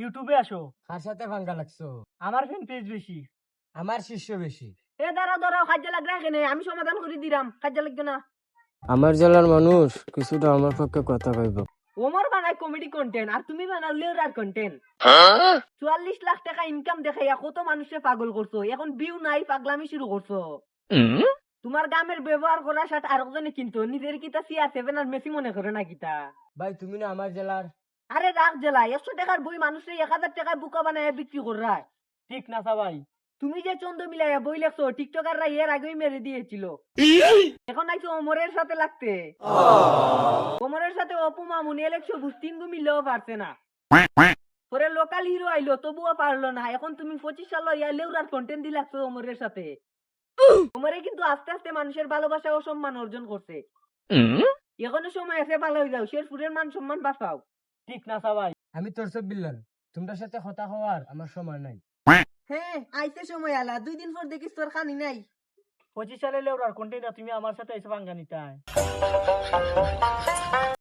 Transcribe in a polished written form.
ইউটিউবে আসো। কার সাথে ভাঙ্গা লাগছো? আমার ফ্যান পেজ বেশি। আমার শিষ্য বেশি। এ দাঁড়াও খাদ্য লাগবে এখানে, আমি সমাধান করে দিলাম, খাদ্য লাগবে না। আমার জেলার মানুষ কিছুটা আমার পক্ষে কথা কইব। ওমর বানায় কমেডি কন্টেন্ট আর তুমি বানাও লেউরার কন্টেন্ট। 44 লাখ টাকা ইনকাম দেখাইয়া কত মানুষে পাগল করছো, এখন ভিউ নাই পাগলামি শুরু করছো। তোমার গ্রামের ব্যবহার করা শার্ট আরেকজনে কিনতো, নিজের কিতা CR7 আর মেসি মনে করে না কিতা। ভাই তুমি না আমার জেলার। আরে রাগ জেলা 100 টাকার বই মানুষে 1000 টাকায় বুকা বানায় বিক্রি করা ঠিক না ভাই। তুমি যে চন্দ মিলাইয়া বই লেখছো টিকটকাররা এর আগেই মেরে দিয়েছিল, এখন আইছো ওমরের সাথে লাগতে। ওমরের সাথে অপু মামুন এলেকশো বুস্তিনগু মিললেও পারছে না, পরে লোকাল হিরো আইলো তবুও পারলো না। এখন তুমি 25 সাল ইয়া লেউরার কন্টেন্ট দি লাগছো ওমরের সাথে। ওমরে কিন্তু আস্তে আস্তে মানুষের ভালোবাসা ও সম্মান অর্জন করছে। এখনো সময় আছে, ভালো হয়ে যাও, শেরপুরের মান সম্মান বাঁচাও। ঠিক না ভাই। আমি তোর সব বিল্লান, তোমার সাথে কথা হওয়ার আমার সময় নাই। হ্যাঁ আইতে সময় আলা, 2 দিন পর দেখিস তোর খানি নাই। 25 সালে লেউরার কন্টেন্ট তুমি আমার সাথে এসে ভাঙ্গা নিতে